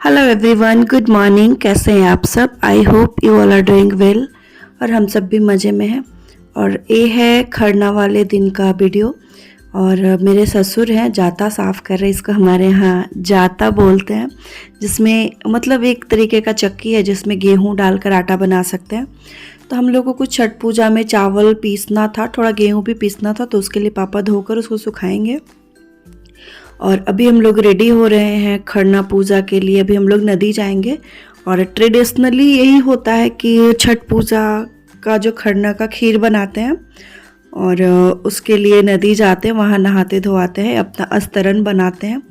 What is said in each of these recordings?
Hello everyone, good morning. कैसे हैं आप सब? I hope you all are doing well. और हम सब भी मज़े में हैं। और ये है खरना वाले दिन का वीडियो। और मेरे ससुर हैं, जाता साफ़ कर रहे, इसको हमारे यहाँ जाता बोलते हैं, जिसमें मतलब एक तरीके का चक्की है जिसमें गेहूँ डालकर आटा बना सकते हैं। तो हम लोग को कुछ छठ पूजा में चावल पीसना था, थोड़ा गेहूँ भी पीसना था, तो उसके लिए पापा धोकर उसको सुखाएंगे। और अभी हम लोग रेडी हो रहे हैं खरना पूजा के लिए। अभी हम लोग नदी जाएंगे। और ट्रेडिशनली यही होता है कि छठ पूजा का जो खरना का खीर बनाते हैं और उसके लिए नदी जाते हैं, वहाँ नहाते धोआते हैं, अपना अस्तरन बनाते हैं।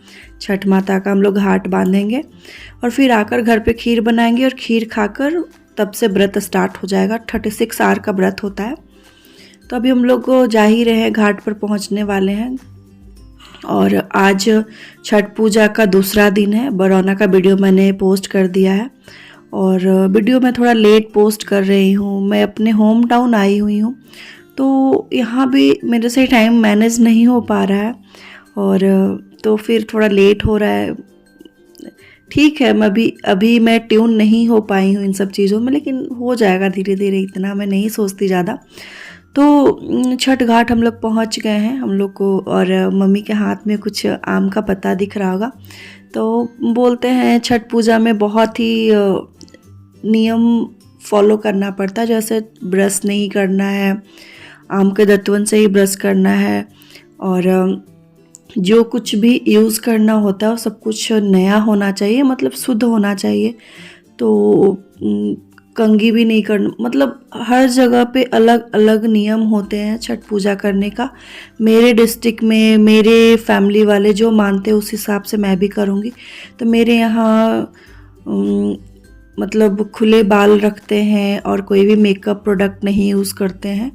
छठ माता का हम लोग घाट बांधेंगे और फिर आकर घर पे खीर बनाएंगे और खीर खाकर तब से व्रत स्टार्ट हो जाएगा। 36 आवर का व्रत होता है। तो अभी हम लोग को जा ही रहे हैं, घाट पर पहुँचने वाले हैं। और आज छठ पूजा का दूसरा दिन है। बरौना का वीडियो मैंने पोस्ट कर दिया है और वीडियो मैं थोड़ा लेट पोस्ट कर रही हूँ। मैं अपने होम टाउन आई हुई हूँ, तो यहाँ भी मेरे से टाइम मैनेज नहीं हो पा रहा है और तो फिर थोड़ा लेट हो रहा है। ठीक है, मैं अभी मैं ट्यून नहीं हो पाई हूँ इन सब चीज़ों में, लेकिन हो जाएगा धीरे धीरे, इतना मैं नहीं सोचती ज़्यादा। तो छठ घाट हम लोग पहुंच गए हैं हम लोग को। और मम्मी के हाथ में कुछ आम का पत्ता दिख रहा होगा। तो बोलते हैं छठ पूजा में बहुत ही नियम फॉलो करना पड़ता है, जैसे ब्रश नहीं करना है, आम के दतवन से ही ब्रश करना है, और जो कुछ भी यूज़ करना होता है वो सब कुछ नया होना चाहिए, मतलब शुद्ध होना चाहिए। तो कंघी भी नहीं करना, मतलब हर जगह पे अलग अलग नियम होते हैं छठ पूजा करने का। मेरे डिस्ट्रिक्ट में मेरे फैमिली वाले जो मानते हैं उस हिसाब से मैं भी करूँगी। तो मेरे यहाँ मतलब खुले बाल रखते हैं और कोई भी मेकअप प्रोडक्ट नहीं यूज़ करते हैं।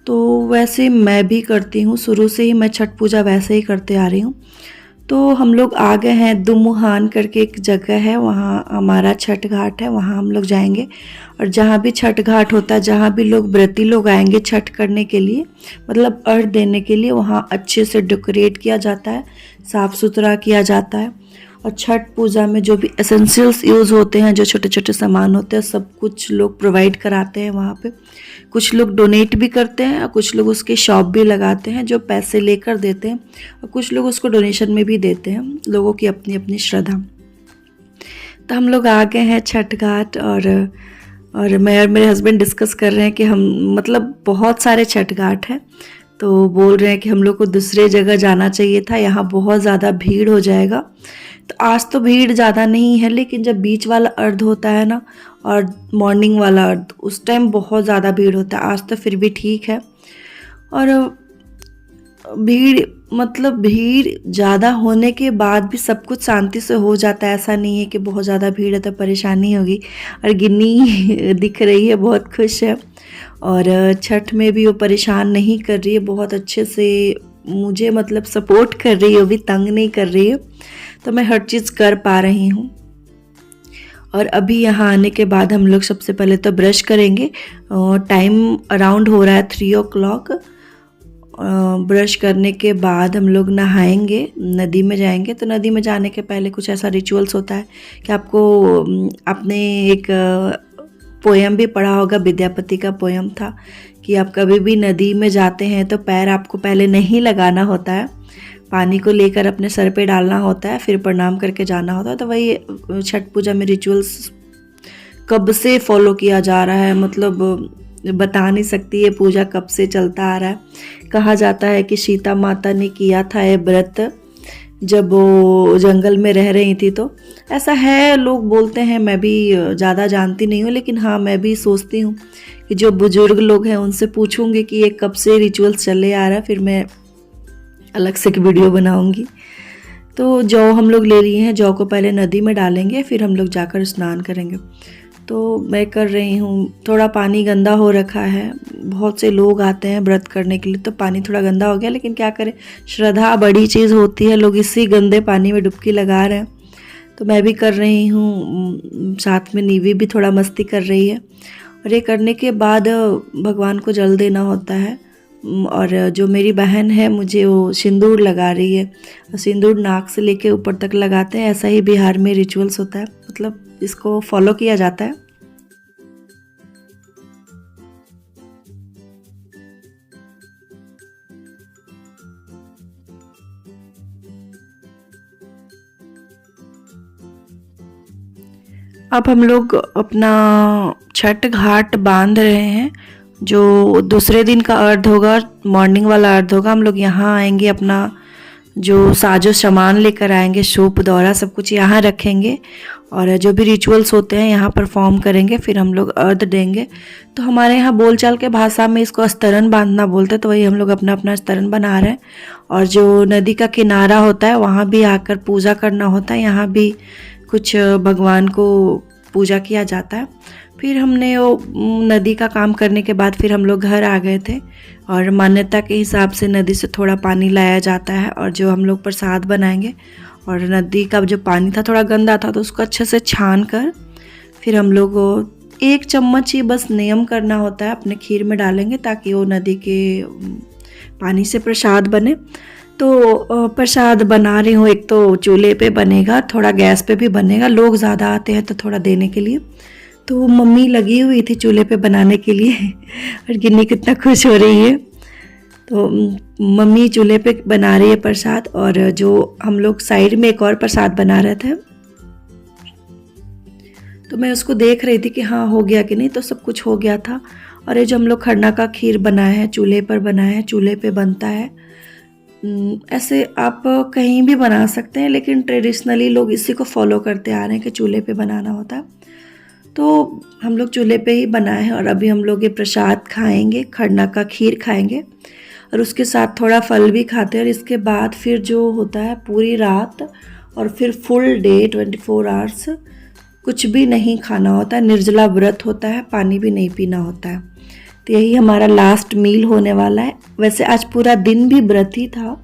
तो वैसे मैं भी करती हूँ, शुरू से ही मैं छठ पूजा वैसे ही करते आ रही हूँ। तो हम लोग आ गए हैं, दुमुहान करके एक जगह है, वहाँ हमारा छठ घाट है, वहाँ हम लोग जाएंगे। और जहाँ भी छठ घाट होता है, जहाँ भी लोग व्रती लोग आएंगे छठ करने के लिए, मतलब अर्घ देने के लिए, वहाँ अच्छे से डेकोरेट किया जाता है, साफ़ सुथरा किया जाता है। और छठ पूजा में जो भी एसेंशियल्स यूज़ होते हैं, जो छोटे छोटे सामान होते हैं, सब कुछ लोग प्रोवाइड कराते हैं वहाँ पे। कुछ लोग डोनेट भी करते हैं और कुछ लोग उसके शॉप भी लगाते हैं जो पैसे लेकर देते हैं, और कुछ लोग उसको डोनेशन में भी देते हैं, लोगों की अपनी अपनी श्रद्धा। तो हम लोग आ गए हैं छठ घाट। और मैं और मेरे हस्बैंड डिस्कस कर रहे हैं कि हम मतलब बहुत सारे छठ घाट हैं, तो बोल रहे हैं कि हम लोग को दूसरे जगह जाना चाहिए था, यहाँ बहुत ज़्यादा भीड़ हो जाएगा। तो आज तो भीड़ ज़्यादा नहीं है, लेकिन जब बीच वाला अर्ध होता है ना और मॉर्निंग वाला अर्ध, उस टाइम बहुत ज़्यादा भीड़ होता है। आज तो फिर भी ठीक है। और भीड़ मतलब भीड़ ज़्यादा होने के बाद भी सब कुछ शांति से हो जाता है। ऐसा नहीं है कि बहुत ज़्यादा भीड़ है तो परेशानी होगी। और गिन्नी दिख रही है, बहुत खुश है। और छठ में भी वो परेशान नहीं कर रही है, बहुत अच्छे से मुझे मतलब सपोर्ट कर रही है, वो भी तंग नहीं कर रही है। तो मैं हर चीज़ कर पा रही हूँ। और अभी यहाँ आने के बाद हम लोग सबसे पहले तो ब्रश करेंगे। टाइम अराउंड हो रहा है 3 o'clock। ब्रश करने के बाद हम लोग नहाएंगे, नदी में जाएंगे। तो नदी में जाने के पहले कुछ ऐसा रिचुअल्स होता है कि आपको आपने एक पोयम भी पढ़ा होगा, विद्यापति का पोयम था कि आप कभी भी नदी में जाते हैं तो पैर आपको पहले नहीं लगाना होता है, पानी को लेकर अपने सर पे डालना होता है, फिर प्रणाम करके जाना होता है। तो वही छठ पूजा में रिचुअल्स कब से फॉलो किया जा रहा है, मतलब बता नहीं सकती ये पूजा कब से चलता आ रहा है। कहा जाता है कि सीता माता ने किया था ये व्रत जब वो जंगल में रह रही थी, तो ऐसा है, लोग बोलते हैं। मैं भी ज़्यादा जानती नहीं हूँ, लेकिन हाँ मैं भी सोचती हूँ कि जो बुजुर्ग लोग हैं उनसे पूछूंगी कि ये कब से रिचुअल्स चले आ रहा है, फिर मैं अलग से एक वीडियो बनाऊंगी। तो जौ हम लोग ले लिए हैं, जौ को पहले नदी में डालेंगे, फिर हम लोग जाकर स्नान करेंगे। तो मैं कर रही हूँ। थोड़ा पानी गंदा हो रखा है, बहुत से लोग आते हैं व्रत करने के लिए, तो पानी थोड़ा गंदा हो गया, लेकिन क्या करें, श्रद्धा बड़ी चीज़ होती है, लोग इसी गंदे पानी में डुबकी लगा रहे हैं। तो मैं भी कर रही हूँ, साथ में नीवी भी थोड़ा मस्ती कर रही है। और ये करने के बाद भगवान को जल देना होता है और जो मेरी बहन है मुझे वो सिंदूर लगा रही है। सिंदूर नाक से लेके ऊपर तक लगाते हैं, ऐसा ही बिहार में रिचुअल्स होता है, मतलब इसको फॉलो किया जाता है। अब हम लोग अपना छठ घाट बांध रहे हैं। जो दूसरे दिन का अर्घ होगा, मॉर्निंग वाला अर्घ होगा, हम लोग यहाँ आएंगे, अपना जो साजो सामान लेकर आएंगे, सूप दौरा सब कुछ यहाँ रखेंगे और जो भी रिचुअल्स होते हैं यहाँ परफॉर्म करेंगे, फिर हम लोग अर्घ देंगे। तो हमारे यहाँ बोलचाल के भाषा में इसको अस्तरन बांधना बोलते हैं, तो वही हम लोग अपना अपना अस्तरन बना रहे हैं। और जो नदी का किनारा होता है वहाँ भी आकर पूजा करना होता है, यहाँ भी कुछ भगवान को पूजा किया जाता है। फिर हमने वो नदी का काम करने के बाद फिर हम लोग घर आ गए थे और मान्यता के हिसाब से नदी से थोड़ा पानी लाया जाता है और जो हम लोग प्रसाद बनाएंगे। और नदी का जो पानी था थोड़ा गंदा था तो उसको अच्छे से छान कर फिर हम लोग 1 चम्मच ही बस नियम करना होता है, अपने खीर में डालेंगे ताकि वो नदी के पानी से प्रसाद बने। तो प्रसाद बना रही हूँ, एक तो चूल्हे पे बनेगा, थोड़ा गैस पे भी बनेगा, लोग ज़्यादा आते हैं तो थोड़ा देने के लिए। तो मम्मी लगी हुई थी चूल्हे पे बनाने के लिए और गिन्नी कितना खुश हो रही है। तो मम्मी चूल्हे पे बना रही है प्रसाद और जो हम लोग साइड में एक और प्रसाद बना रहे थे, तो मैं उसको देख रही थी कि हाँ हो गया कि नहीं, तो सब कुछ हो गया था। और ये जो हम लोग खरना का खीर बनाए हैं, चूल्हे पर बनाए हैं, चूल्हे पे बनता है। ऐसे आप कहीं भी बना सकते हैं, लेकिन ट्रेडिशनली लोग इसी को फॉलो करते आ रहे हैं कि चूल्हे पे बनाना होता है। तो हम लोग चूल्हे पे ही बनाए हैं और अभी हम लोग ये प्रसाद खाएंगे, खरना का खीर खाएंगे और उसके साथ थोड़ा फल भी खाते हैं। और इसके बाद फिर जो होता है पूरी रात और फिर फुल डे 24 आवर्स कुछ भी नहीं खाना होता है, निर्जला व्रत होता है, पानी भी नहीं पीना होता है। तो यही हमारा लास्ट मील होने वाला है। वैसे आज पूरा दिन भी व्रत ही था,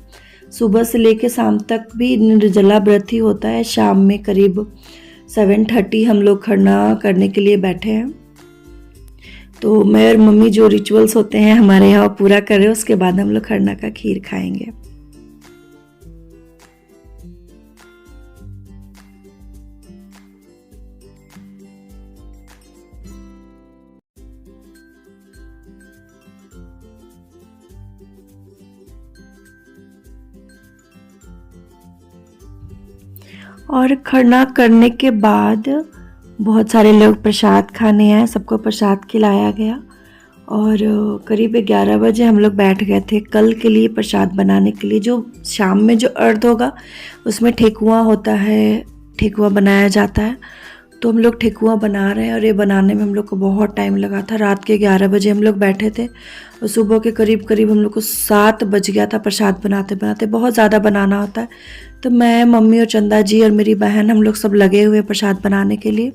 सुबह से लेके शाम तक भी निर्जला व्रत ही होता है। शाम में करीब 7:30 हम लोग खरना करने के लिए बैठे हैं। तो मैं और मम्मी जो रिचुअल्स होते हैं हमारे यहाँ पूरा कर रहे हैं, उसके बाद हम लोग खरना का खीर खाएंगे। और खरना करने के बाद बहुत सारे लोग प्रसाद खाने आए, सबको प्रसाद खिलाया गया और करीब 11 बजे हम लोग बैठ गए थे कल के लिए प्रसाद बनाने के लिए। जो शाम में जो अर्घ होगा उसमें ठेकुआ होता है, ठेकुआ बनाया जाता है। तो हम लोग ठेकुआ बना रहे हैं और ये बनाने में हम लोग को बहुत टाइम लगा था। रात के 11 बजे हम लोग बैठे थे और सुबह के करीब हम लोग को 7 बज गया था प्रसाद बनाते बनाते। बहुत ज़्यादा बनाना होता है, तो मैं, मम्मी और चंदा जी और मेरी बहन हम लोग सब लगे हुए प्रसाद बनाने के लिए।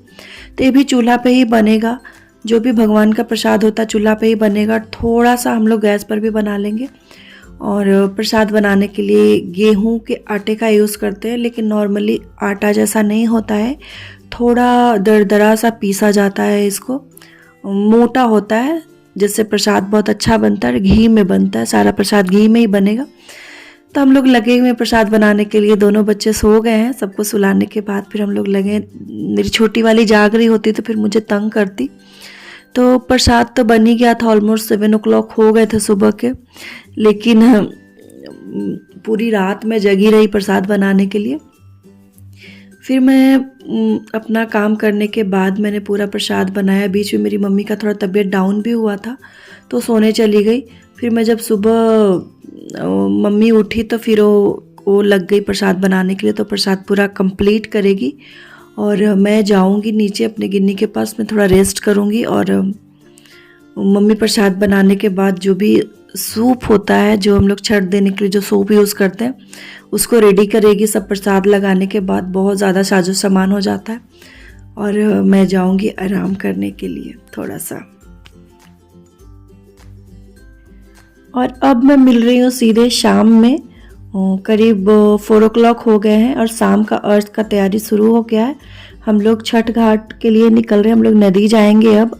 तो ये भी चूल्हा पे ही बनेगा, जो भी भगवान का प्रसाद होता है चूल्हा पे ही बनेगा। थोड़ा सा हम लोग गैस पर भी बना लेंगे। और प्रसाद बनाने के लिए गेहूं के आटे का यूज़ करते हैं, लेकिन नॉर्मली आटा जैसा नहीं होता है, थोड़ा दरदरा सा पीसा जाता है। इसको मोटा होता है, जिससे प्रसाद बहुत अच्छा बनता है। घी में बनता है, सारा प्रसाद घी में ही बनेगा। तो हम लोग लगे हुए प्रसाद बनाने के लिए। दोनों बच्चे सो गए हैं, सबको सुलाने के बाद फिर हम लोग लगे। मेरी छोटी वाली जाग रही होती तो फिर मुझे तंग करती। तो प्रसाद तो बन ही गया था, ऑलमोस्ट 7 o'clock हो गए थे सुबह के, लेकिन पूरी रात में जगी रही प्रसाद बनाने के लिए। फिर मैं अपना काम करने के बाद मैंने पूरा प्रसाद बनाया। बीच में मेरी मम्मी का थोड़ा तबीयत डाउन भी हुआ था तो सोने चली गई। फिर मैं जब सुबह मम्मी उठी तो फिर वो लग गई प्रसाद बनाने के लिए। तो प्रसाद पूरा कंप्लीट करेगी और मैं जाऊंगी नीचे अपने गिन्नी के पास, मैं थोड़ा रेस्ट करूंगी। और मम्मी प्रसाद बनाने के बाद जो भी सूप होता है, जो हम लोग छठ देने के लिए जो सूप यूज़ करते हैं, उसको रेडी करेगी। सब प्रसाद लगाने के बाद बहुत ज़्यादा साजो सामान हो जाता है और मैं जाऊंगी आराम करने के लिए थोड़ा सा। और अब मैं मिल रही हूँ सीधे शाम में, करीब 4 o'clock हो गए हैं और शाम का अर्घ का तैयारी शुरू हो गया है। हम लोग छठ घाट के लिए निकल रहे हैं, हम लोग नदी जाएंगे अब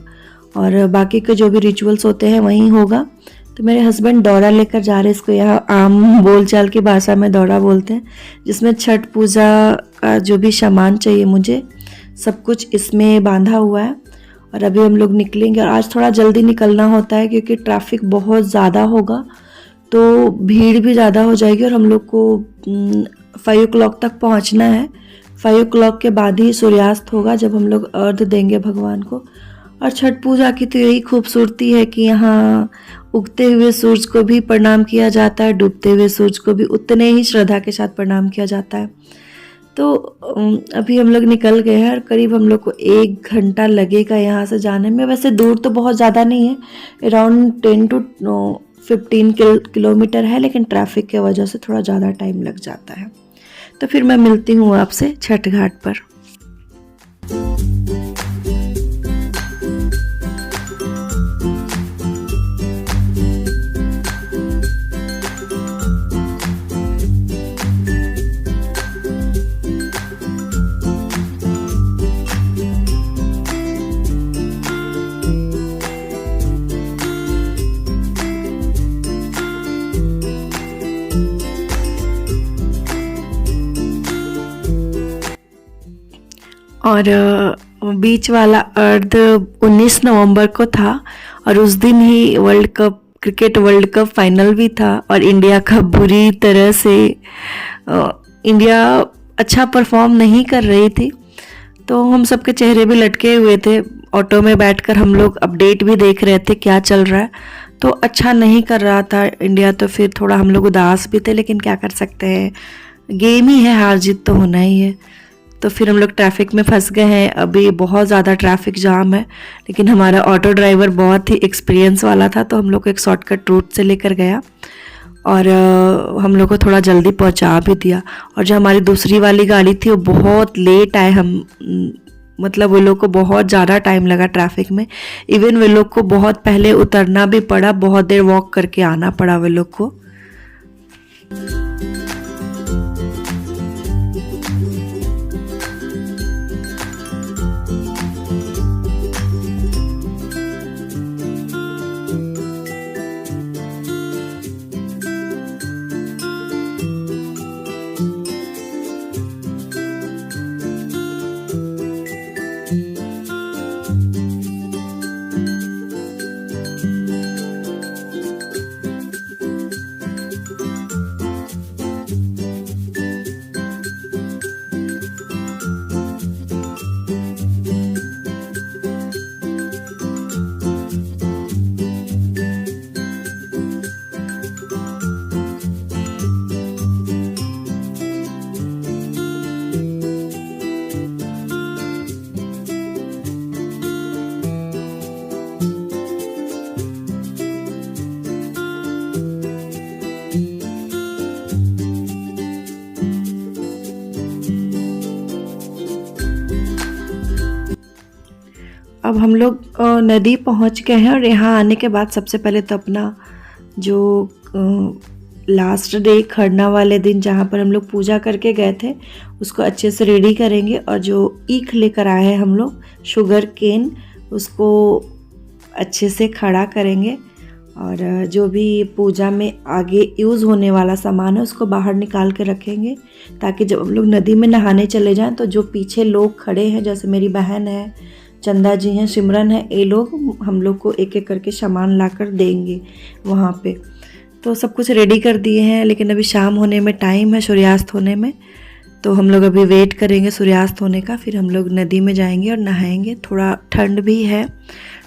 और बाकी के जो भी रिचुअल्स होते हैं वहीं होगा। तो मेरे हस्बैंड दौरा लेकर जा रहे हैं, इसको यहाँ आम बोलचाल की भाषा में दौरा बोलते हैं, जिसमें छठ पूजा का जो भी सामान चाहिए मुझे सब कुछ इसमें बांधा हुआ है। और अभी हम लोग निकलेंगे और आज थोड़ा जल्दी निकलना होता है क्योंकि ट्रैफिक बहुत ज़्यादा होगा, तो भीड़ भी ज़्यादा हो जाएगी और हम लोग को 5 o'clock तक पहुंचना है। 5 o'clock के बाद ही सूर्यास्त होगा जब हम लोग अर्घ देंगे भगवान को। और छठ पूजा की तो यही खूबसूरती है कि यहाँ उगते हुए सूरज को भी प्रणाम किया जाता है, डूबते हुए सूरज को भी उतने ही श्रद्धा के साथ प्रणाम किया जाता है। तो अभी हम लोग निकल गए हैं और करीब हम लोग को 1 घंटा लगेगा यहाँ से जाने में। वैसे दूर तो बहुत ज़्यादा नहीं है, अराउंड 10 to 15 किलोमीटर है, लेकिन ट्रैफिक के वजह से थोड़ा ज़्यादा टाइम लग जाता है। तो फिर मैं मिलती हूँ आपसे छठ घाट पर। और बीच वाला अर्ध 19 नवंबर को था और उस दिन ही क्रिकेट वर्ल्ड कप फाइनल भी था और इंडिया का बुरी तरह से इंडिया अच्छा परफॉर्म नहीं कर रही थी, तो हम सबके चेहरे भी लटके हुए थे। ऑटो में बैठकर हम लोग अपडेट भी देख रहे थे क्या चल रहा है, तो अच्छा नहीं कर रहा था इंडिया, तो फिर थोड़ा हम लोग उदास भी थे, लेकिन क्या कर सकते हैं, गेम ही है, हार जीत तो होना ही है। तो फिर हम लोग ट्रैफिक में फंस गए हैं, अभी बहुत ज़्यादा ट्रैफिक जाम है, लेकिन हमारा ऑटो ड्राइवर बहुत ही एक्सपीरियंस वाला था, तो हम लोग को एक शॉर्टकट रूट से लेकर गया और हम लोग को थोड़ा जल्दी पहुंचा भी दिया। और जो हमारी दूसरी वाली गाड़ी थी वो बहुत लेट आए, मतलब वो लोग को बहुत ज़्यादा टाइम लगा ट्रैफिक में। इवन वे लोग को बहुत पहले उतरना भी पड़ा, बहुत देर वॉक करके आना पड़ा वे लोग को। अब हम लोग नदी पहुंच गए हैं और यहाँ आने के बाद सबसे पहले तो अपना जो लास्ट डे खरना वाले दिन जहाँ पर हम लोग पूजा करके गए थे उसको अच्छे से रेडी करेंगे। और जो ईख लेकर आए हैं हम लोग शुगर केन, उसको अच्छे से खड़ा करेंगे और जो भी पूजा में आगे यूज़ होने वाला सामान है उसको बाहर निकाल के रखेंगे, ताकि जब हम लोग नदी में नहाने चले जाएं तो जो पीछे लोग खड़े हैं, जैसे मेरी बहन है, चंदा जी हैं, सिमरन है, ये लोग हम लोग को एक एक करके सामान लाकर देंगे वहाँ पे। तो सब कुछ रेडी कर दिए हैं, लेकिन अभी शाम होने में टाइम है, सूर्यास्त होने में, तो हम लोग अभी वेट करेंगे सूर्यास्त होने का, फिर हम लोग नदी में जाएंगे और नहाएंगे। थोड़ा ठंड भी है,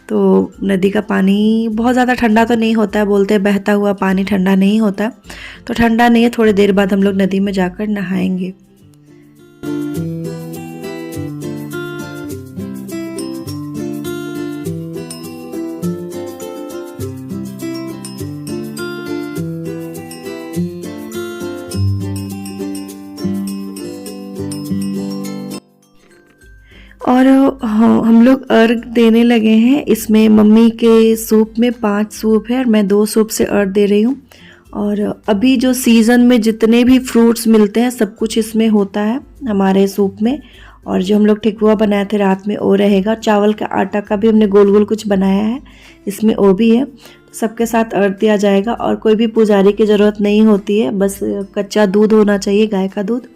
तो नदी का पानी बहुत ज़्यादा ठंडा तो नहीं होता है, बोलते हैं बहता हुआ पानी ठंडा नहीं होता, तो ठंडा नहीं है। थोड़ी देर बाद हम लोग नदी में जाकर नहाएंगे। और हम लोग अर्घ देने लगे हैं। इसमें मम्मी के सूप में 5 सूप है और मैं 2 सूप से अर्घ दे रही हूँ। और अभी जो सीज़न में जितने भी फ्रूट्स मिलते हैं सब कुछ इसमें होता है हमारे सूप में। और जो हम लोग ठेकुआ बनाए थे रात में वो रहेगा। चावल का आटा का भी हमने गोल गोल कुछ बनाया है, इसमें वो भी है। सबके साथ अर्घ दिया जाएगा और कोई भी पुजारी की ज़रूरत नहीं होती है, बस कच्चा दूध होना चाहिए, गाय का दूध,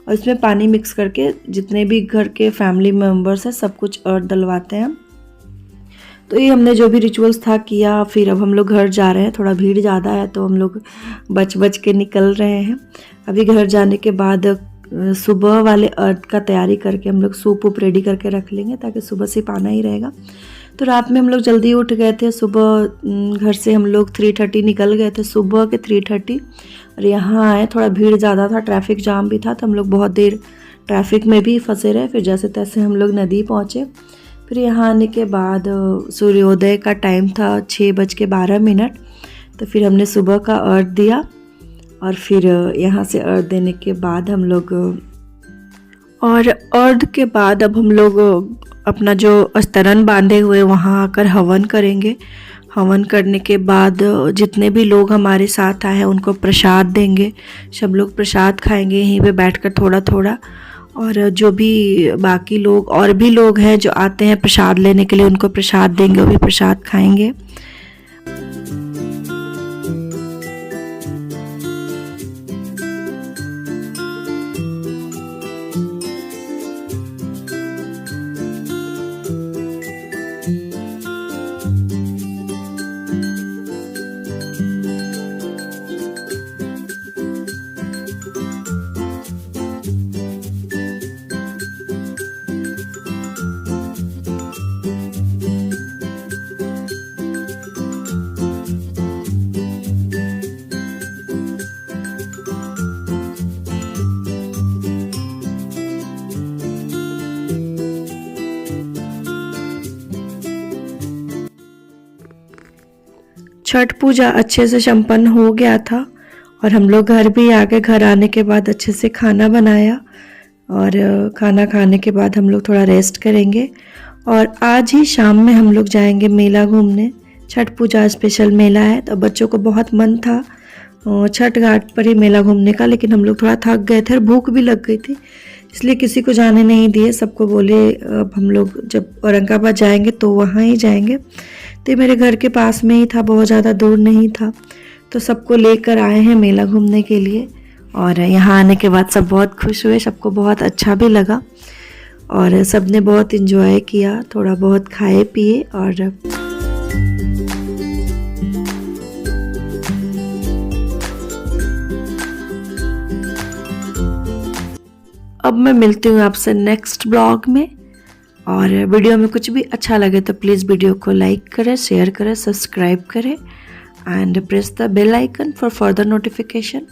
और इसमें पानी मिक्स करके जितने भी घर के फैमिली मेम्बर्स हैं सब कुछ अर्घ डलवाते हैं। तो ये हमने जो भी रिचुअल्स था किया, फिर अब हम लोग घर जा रहे हैं। थोड़ा भीड़ ज़्यादा है तो हम लोग बच के निकल रहे हैं। अभी घर जाने के बाद सुबह वाले अर्घ का तैयारी करके हम लोग सूप वूप रेडी करके रख लेंगे, ताकि सुबह से पाना ही रहेगा। तो रात में हम लोग जल्दी उठ गए थे। सुबह घर से हम लोग 3:30 निकल गए थे, सुबह के 3:30, और यहाँ आए। थोड़ा भीड़ ज़्यादा था, ट्रैफिक जाम भी था, तो हम लोग बहुत देर ट्रैफिक में भी फंसे रहे। फिर जैसे तैसे हम लोग नदी पहुँचे। फिर यहाँ आने के बाद सूर्योदय का टाइम था 6:12। तो फिर हमने सुबह का अर्घ दिया और फिर यहाँ से अर्घ देने के बाद हम लोग, और अर्घ के बाद अब हम लोग अपना जो अस्तरन बांधे हुए वहाँ आकर हवन करेंगे। हवन करने के बाद जितने भी लोग हमारे साथ आए हैं उनको प्रसाद देंगे। सब लोग प्रसाद खाएंगे यहीं पे बैठकर थोड़ा थोड़ा, और जो भी बाकी लोग और भी लोग हैं जो आते हैं प्रसाद लेने के लिए उनको प्रसाद देंगे, वो भी प्रसाद खाएंगे। छठ पूजा अच्छे से संपन्न हो गया था और हम लोग घर भी आ गए। घर आने के बाद अच्छे से खाना बनाया और खाना खाने के बाद हम लोग थोड़ा रेस्ट करेंगे। और आज ही शाम में हम लोग जाएंगे मेला घूमने। छठ पूजा स्पेशल मेला है, तो बच्चों को बहुत मन था छठ घाट पर ही मेला घूमने का, लेकिन हम लोग थोड़ा थक गए थे और भूख भी लग गई थी, इसलिए किसी को जाने नहीं दिए। सबको बोले अब हम लोग जब औरंगाबाद जाएंगे तो वहाँ ही जाएंगे। तो मेरे घर के पास में ही था, बहुत ज़्यादा दूर नहीं था, तो सबको लेकर आए हैं मेला घूमने के लिए। और यहाँ आने के बाद सब बहुत खुश हुए, सबको बहुत अच्छा भी लगा और सब ने बहुत इन्जॉय किया, थोड़ा बहुत खाए पिए। और अब मैं मिलती हूँ आपसे नेक्स्ट ब्लॉग में। और वीडियो में कुछ भी अच्छा लगे तो प्लीज़ वीडियो को लाइक करें, शेयर करें, सब्सक्राइब करें and press the bell icon for further notification.